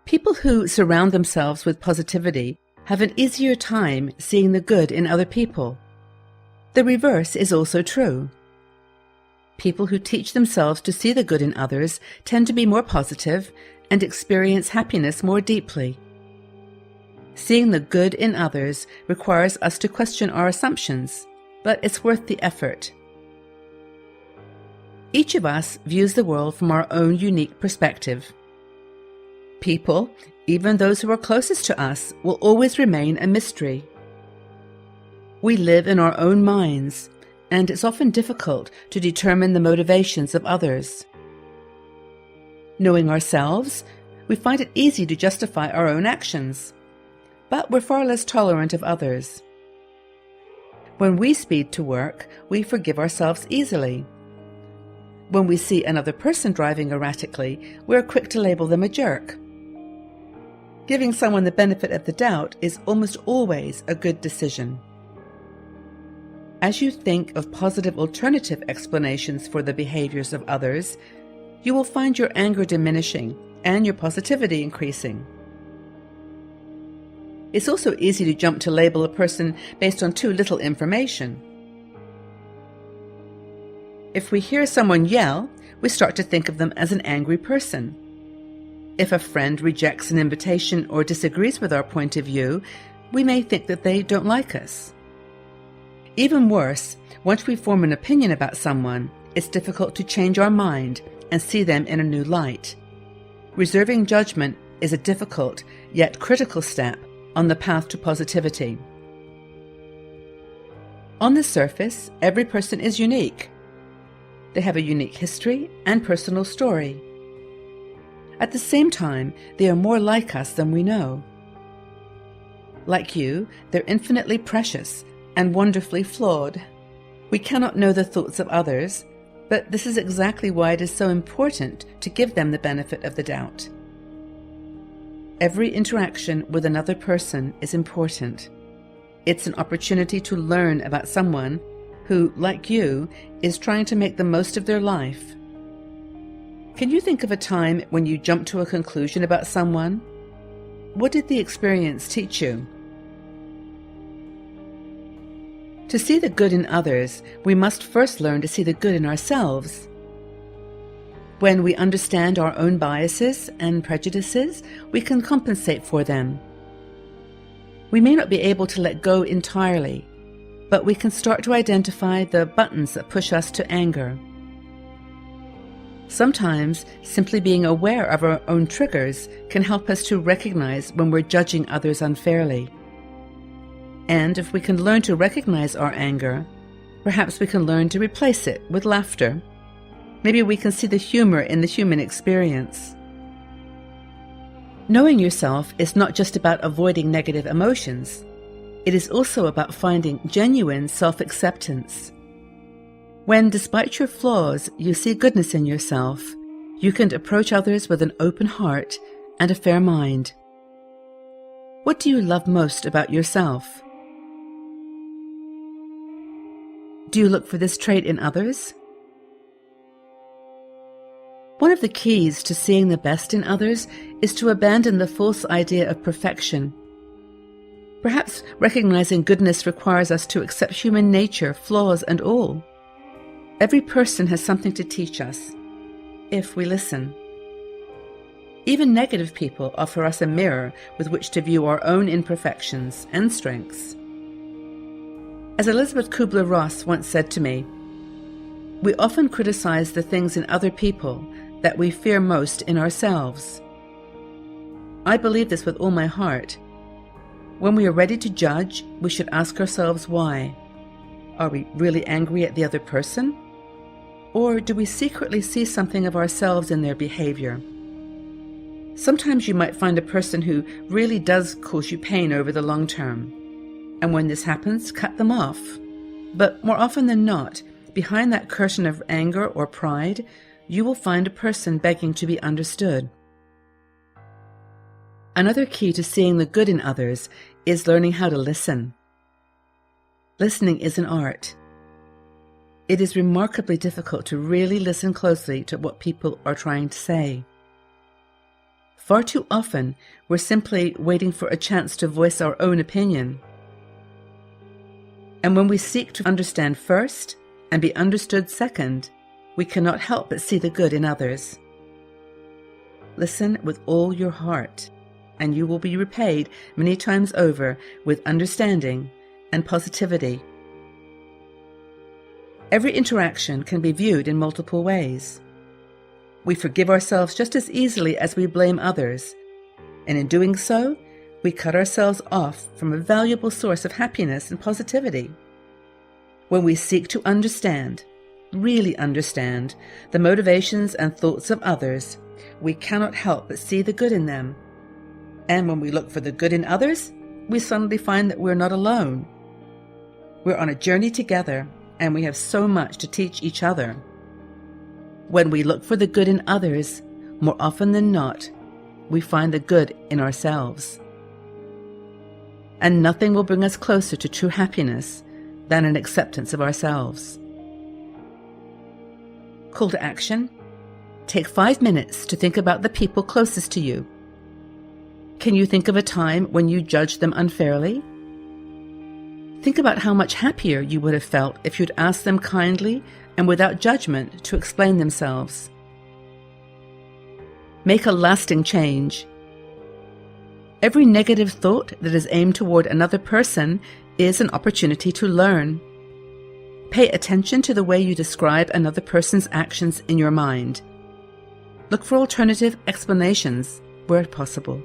People who surround themselves with positivity have an easier time seeing the good in other people. The reverse is also true. People who teach themselves to see the good in others tend to be more positive and experience happiness more deeply. Seeing the good in others requires us to question our assumptions, but it's worth the effort. Each of us views the world from our own unique perspective. People, even those who are closest to us, will always remain a mystery. We live in our own minds, and it's often difficult to determine the motivations of others. Knowing ourselves, we find it easy to justify our own actions, but we're far less tolerant of others. When we speed to work, we forgive ourselves easily. When we see another person driving erratically, we're quick to label them a jerk. Giving someone the benefit of the doubt is almost always a good decision. As you think of positive alternative explanations for the behaviors of others, you will find your anger diminishing and your positivity increasing. It's also easy to jump to label a person based on too little information. If we hear someone yell, we start to think of them as an angry person. If a friend rejects an invitation or disagrees with our point of view, we may think that they don't like us. Even worse, once we form an opinion about someone, it's difficult to change our mind and see them in a new light. Reserving judgment is a difficult yet critical step on the path to positivity. On the surface, every person is unique. They have a unique history and personal story. At the same time, they are more like us than we know. Like you, they're infinitely precious and wonderfully flawed. We cannot know the thoughts of others, but this is exactly why it is so important to give them the benefit of the doubt. Every interaction with another person is important. It's an opportunity to learn about someone who, like you, is trying to make the most of their life. Can you think of a time when you jumped to a conclusion about someone? What did the experience teach you? To see the good in others, we must first learn to see the good in ourselves. When we understand our own biases and prejudices, we can compensate for them. We may not be able to let go entirely, but we can start to identify the buttons that push us to anger. Sometimes, simply being aware of our own triggers can help us to recognize when we're judging others unfairly. And if we can learn to recognize our anger, perhaps we can learn to replace it with laughter. Maybe we can see the humor in the human experience. Knowing yourself is not just about avoiding negative emotions. It is also about finding genuine self-acceptance. When, despite your flaws, you see goodness in yourself, you can approach others with an open heart and a fair mind. What do you love most about yourself? Do you look for this trait in others? One of the keys to seeing the best in others is to abandon the false idea of perfection. Perhaps recognizing goodness requires us to accept human nature, flaws and all. Every person has something to teach us, if we listen. Even negative people offer us a mirror with which to view our own imperfections and strengths. As Elizabeth Kubler-Ross once said to me, we often criticize the things in other people that we fear most in ourselves. I believe this with all my heart. When we are ready to judge, we should ask ourselves why. Are we really angry at the other person? Or do we secretly see something of ourselves in their behavior? Sometimes you might find a person who really does cause you pain over the long term. And when this happens, cut them off. But more often than not, behind that curtain of anger or pride, you will find a person begging to be understood. Another key to seeing the good in others is learning how to listen. Listening is an art. It is remarkably difficult to really listen closely to what people are trying to say. Far too often, we're simply waiting for a chance to voice our own opinion. And when we seek to understand first and be understood second, we cannot help but see the good in others. Listen with all your heart, and you will be repaid many times over with understanding and positivity. Every interaction can be viewed in multiple ways. We forgive ourselves just as easily as we blame others, and in doing so, we cut ourselves off from a valuable source of happiness and positivity. When we seek to understand, really understand, the motivations and thoughts of others, we cannot help but see the good in them. And when we look for the good in others, we suddenly find that we're not alone. We're on a journey together, and we have so much to teach each other. When we look for the good in others, more often than not, we find the good in ourselves. And nothing will bring us closer to true happiness than an acceptance of ourselves. Call to action. Take 5 minutes to think about the people closest to you. Can you think of a time when you judged them unfairly? Think about how much happier you would have felt if you'd asked them kindly and without judgment to explain themselves. Make a lasting change. Every negative thought that is aimed toward another person is an opportunity to learn. Pay attention to the way you describe another person's actions in your mind. Look for alternative explanations where possible.